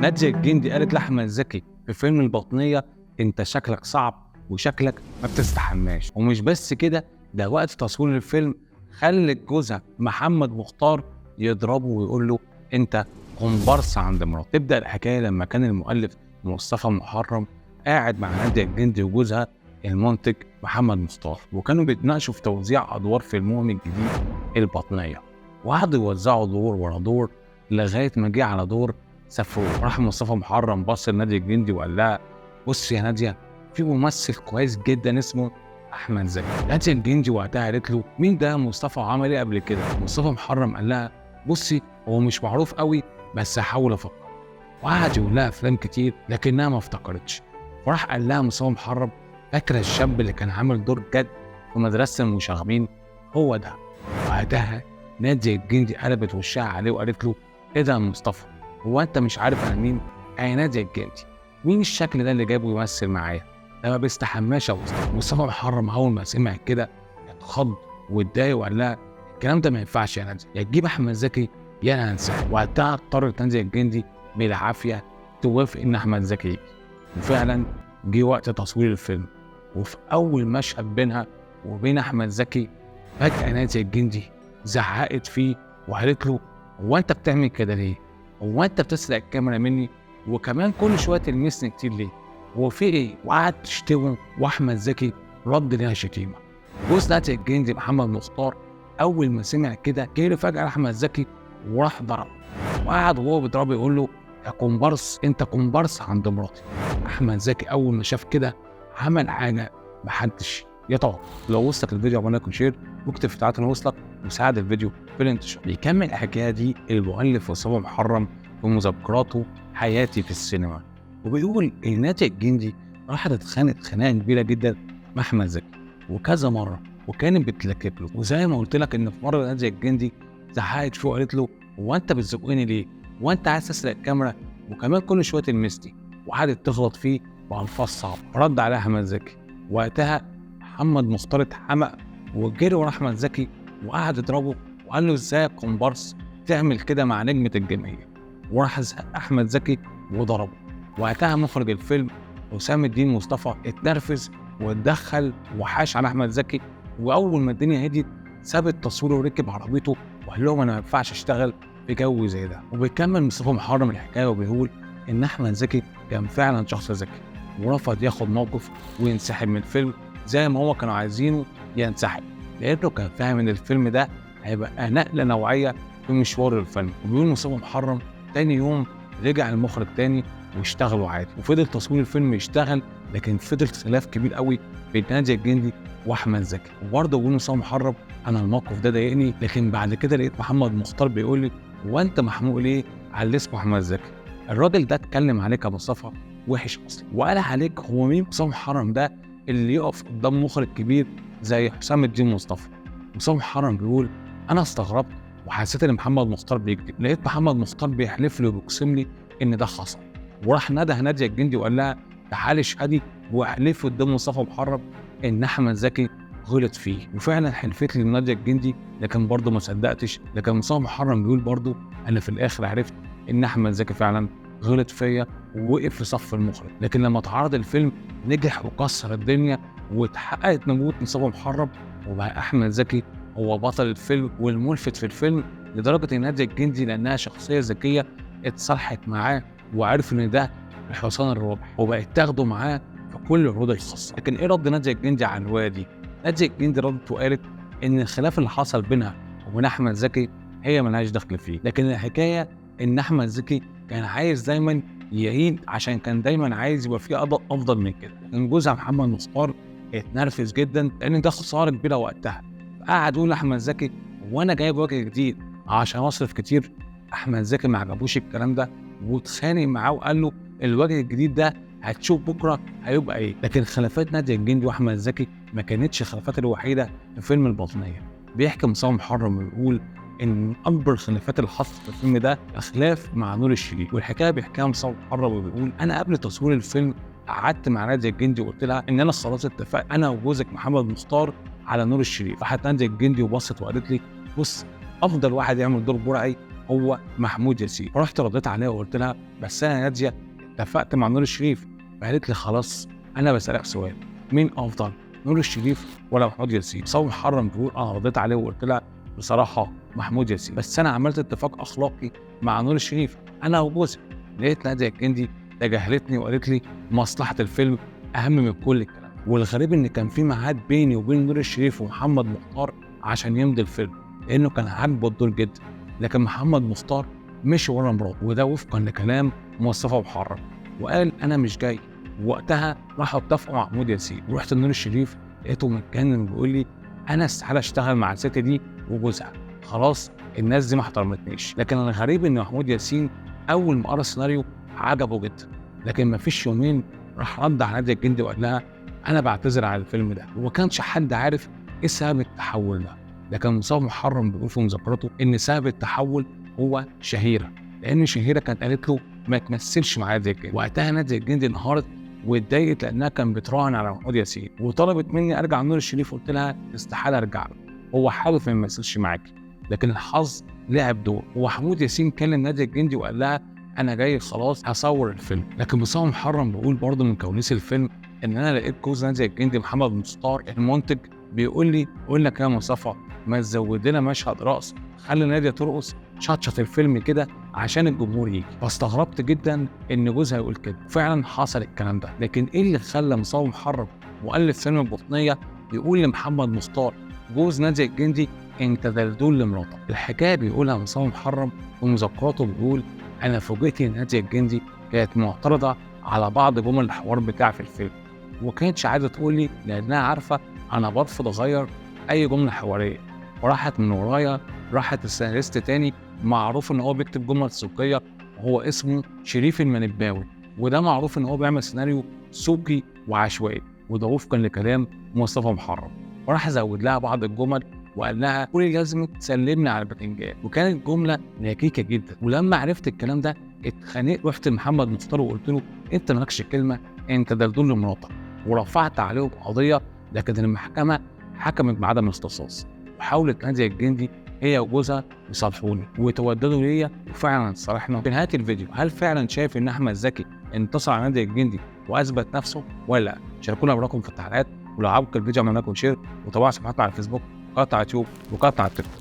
نادية الجندي قالت لأحمد زكي في فيلم البطنية: انت شكلك صعب وشكلك ما بتستحماش. ومش بس كده، ده وقت تصوير الفيلم خلت جوزها محمد مختار يضربه ويقول له: انت كومبارس عند مراتك. تبدأ الحكاية لما كان المؤلف مصطفى محرم قاعد مع نادية الجندي وجوزها المنتج محمد مختار، وكانوا بيتناقشوا في توزيع أدوار فيلمهم الجديد البطنية، وقعدوا يوزعوا دور ورا دور لغاية ما جه على دور سفروه. راح مصطفى محرم بص لنادية الجندي وقال لها: بص يا نادية، في ممثل كويس جدا اسمه احمد زكي. نادية الجندي وقتها قالت له: مين ده مصطفى وعمل ايه قبل كده؟ مصطفى محرم قال لها: بصي، هو مش معروف قوي بس هحاول افكر. وقعد يقول لها افلام كتير لكنها ما افتكرتش. وراح قال لها مصطفى محرم: فاكره الشاب اللي كان عامل دور جد في مدرسه المشاغبين؟ هو ده. وقتها نادية الجندي قلبت وشها عليه وقالت له: ايه ده يا مصطفى، هو انت مش عارف انا مين؟ انا نادية الجندي. مين الشكل ده اللي جابه يمثل معايا؟ ده ما بيستحماش يا مصطفى. مصطفى محرم اول ما سمع كده اتخض واتضايق وقال لها: الكلام ده ما ينفعش يا نادية، يا تجيب احمد زكي يا انا هنسحب. وقتها اضطرت نادية الجندي بالعافيه توافق ان احمد زكي يجي. وفعلا جه وقت تصوير الفيلم، وفي اول مشهد بينها وبين احمد زكي فجأة نادية الجندي زعقت فيه وقالت له: هو انت بتعمل كده ليه؟ هو انت بتسرق الكاميرا مني؟ وكمان كل شويه تلمسني كتير ليه؟ هو في ايه؟ وقعدت تشتمه، واحمد زكي رد ليها شتيمه. جوز نادية الجندي محمد مختار اول ما سمع كده جه فجأة احمد زكي وراح ضربه، وقعد وهو بيضربه يقول له: يا كومبارس، انت كومبارس عند مراتي. احمد زكي اول ما شاف كده عمل حاجه محدش يطوع. لو وصلك الفيديو عملنا لكم شير واكتب في تعليقات وصلك وساعد الفيديو في الانتشار. بيكمل الحكايه دي المؤلف مصطفى محرم في مذكراته حياتي في السينما، وبيقول ان نادية الجندي راحت اتخانقت خناقه كبيره جدا مع احمد زكي وكذا مره، وكانت بتلكك له. وزي ما قلت لك ان في مره نادية الجندي زعقت فيه وقالت له: هو انت بتزقني ليه؟ هو انت عايز تسرق الكاميرا؟ وكمان كل شويه تلمسني. وقعدت تغلط فيه بألفاظ صعبه. رد عليها احمد زكي. وقتها محمد مختار اتحمق وجري ورا احمد زكي وقعد يضربه وقال له: ازاي يا كومبارس تعمل كده مع نجمه الجماهير؟ وراح احمد زكي وضربه. وقتها مخرج الفيلم حسام الدين مصطفى اتنرفز واتدخل وحاش على احمد زكي، واول ما الدنيا هديت ساب التصوير وركب عربيته وقال لهم: انا ما ينفعش اشتغل في جو زي ده. وبيكمل مصطفى محرم الحكايه وبيقول ان احمد زكي كان فعلا شخص ذكي ورفض ياخد موقف وينسحب من الفيلم زي ما هو كانوا عايزينه ينسحب، لانه كان فاهم ان الفيلم ده هيبقى نقله نوعيه في مشوار الفيلم. وبيقول مصطفى محرم تاني يوم رجع المخرج تاني واشتغلوا عادي، وفضل تصوير الفيلم يشتغل، لكن فضل خلاف كبير قوي بين نادية الجندي واحمد زكي. وبرضه بيقول مصطفى محرم: انا الموقف ده ضايقني، لكن بعد كده لقيت محمد مختار بيقول لي: هو انت محموق ليه على اللي اسمه احمد زكي؟ الراجل ده اتكلم عليك يا مصطفى وحش اصلا، وقال عليك هو مين مصطفى محرم ده اللي يقف قدام مخرج كبير زي حسام الدين مصطفى. مصطفى محرم بيقول: انا استغربت وحسيت ان محمد مختار بيكذب، لقيت محمد مختار بيحلف لي وبيقسم لي ان ده حصل. وراح نده نادية الجندي وقال لها: تعالي اشهدي واحلفي قدام مصطفى محرم ان احمد زكي غلط فيه. وفعلا حلفت لي نادية الجندي، لكن برضه ما صدقتش. لكن مصطفى محرم بيقول برضه: انا في الاخر عرفت ان احمد زكي فعلا غلط فيا ووقف في صف المخرج، لكن لما اتعرض الفيلم نجح وكسر الدنيا واتحققت نبوة مصطفى محرم، وبقى احمد زكي هو بطل الفيلم والملفت في الفيلم. لدرجه ان نادية الجندي لانها شخصيه ذكيه اتصالحت معاه وعرف ان ده الحصان الرابح وبقت تاخده معاه في كل العروض الخاصه. لكن ايه رد نادية الجندي على الروايه دي؟ نادية الجندي ردت وقالت ان الخلاف اللي حصل بينها وبين احمد زكي هي ملهاش دخل فيه، لكن الحكايه ان احمد زكي كان عايز دايما يعيد عشان كان دايما عايز يبقى فيه اداء افضل من كده. لكن جوزها محمد مختار اتنرفز جدا لان ده خساره كبيره وقتها، قعد يقول لاحمد زكي: وانا جايب وجه جديد عشان اصرف كتير؟ احمد زكي ما عجبوش الكلام ده واتخانق معاه وقال له: الوجه الجديد ده هتشوف بكره هيبقى ايه. لكن خلافات نادية الجندي واحمد زكي ما كانتش الخلافات الوحيده في فيلم البطنيه. بيحكي مصطفى محرم ويقول ان من اكبر الخلافات اللي حصلت في الفيلم ده خلاف مع نور الشريف. والحكايه بيحكيها مصطفى محرم وبيقول: انا قبل تصوير الفيلم قعدت مع نادية الجندي وقلت لها ان انا خلاص اتفقت انا وجوزك محمد مختار على نور الشريف. راحت نادية الجندي وبصت وقالت لي: بص، افضل واحد يعمل دور برعي هو محمود ياسين. فرحت رديت عليها وقلت لها بس انا ناديه اتفقت مع نور الشريف. فقالت لي خلاص انا بسالك سؤال، مين افضل نور الشريف ولا محمود ياسين؟ صوم محرم بيقول انا رديت عليه وقلت لها بصراحه محمود ياسين، بس انا عملت اتفاق اخلاقي مع نور الشريف انا وجوزي. لقيت ناديه الجندي تجاهلتني وقالت لي مصلحه الفيلم اهم من كل الكلام. والغريب ان كان في ميعاد بيني وبين نور الشريف ومحمد مختار عشان يمضي الفيلم لانه كان عاجبه الدور جدا، لكن محمد مختار مشي ورا مراته، وده وفقا لكلام مصطفى محرم، وقال انا مش جاي. وقتها راحوا اتفقوا مع محمود ياسين، ورحت لنور الشريف لقيته متجنن بيقول لي انا استحاله اشتغل مع الست دي وجوزها، خلاص الناس دي ما احترمتنيش. لكن الغريب ان محمود ياسين اول ما قرا السيناريو عجبه جدا، لكن ما فيش يومين راح رد على ناديه الجندي وقال لها انا بعتذر على الفيلم ده. وما كانش حد عارف ايه سبب التحول ده، لكن مصطفى محرم بيقول في مذكراته ان سبب التحول هو شهيره، لان شهيره كانت قالت له ما تمثلش مع ناديه الجندي. وقتها ناديه الجندي انهارت واتضايقت لانها كان بتراهن على محمود ياسين، وطلبت مني ارجع نور الشريف. قلت لها استحاله ارجع له، هو حابب ما يمثلش معاكي، لكن الحظ لعب دور. ومحمود ياسين كلم ناديه الجندي وقال لها انا جاي خلاص هصور الفيلم. لكن مصطفى محرم بيقول برضه من كواليس الفيلم ان انا لقيت جوز ناديه الجندي محمد مختار المنتج بيقول لي اقول لك يا مصطفى ما تزود لنا مشهد رقص، خلي ناديه ترقص شطشط الفيلم كده عشان الجمهور يجي. فاستغربت جدا ان جوزها يقول كده، فعلا حصل الكلام ده. لكن ايه اللي خلى مصطفى محرم مؤلف فيلم البطنيه يقول لمحمد مختار جوز ناديه الجندي انت دلدول لمراتك؟ الحكايه بيقولها مصطفى محرم ومذكراته، بيقول انا فوجئت ان ناديه الجندي كانت معترضه على بعض جمل الحوار بتاعي في الفيلم، وكانتش عايزه تقول لي لانها عارفه انا برفض اغير اي جمله حواريه. وراحت من ورايا راحت السيناريست تاني معروف ان هو بيكتب جمل سوقيه وهو اسمه شريف المنباوي، وده معروف ان هو بيعمل سيناريو سوقي وعشوائي، وده وفقا لكلام مصطفى محرم. وراح زود لها بعض الجمل وقال لها قولي لازم تسلمني على البتنجان، وكانت جمله نكيكه جدا. ولما عرفت الكلام ده اتخانقت، رحت لمحمد مختار وقلت له انت مالكش كلمه، انت دلدول لمراتك، ورفعت عليهم قضيه. لكن المحكمه حكمت بعدم الاختصاص، وحاولت ناديه الجندي هي وجوزها يصالحوني ويتوددوا ليا، وفعلا صالحنا. في نهايه الفيديو هل فعلا شايف ان احمد زكي انتصر على ناديه الجندي واثبت نفسه ولا لا؟ شاركونا برايكم في التعليقات، ولو عجبك الفيديو اعمل لكم شير، وتابعوا صفحاتنا على الفيسبوك وقناه على اليوتيوب وقناه على التيك توك.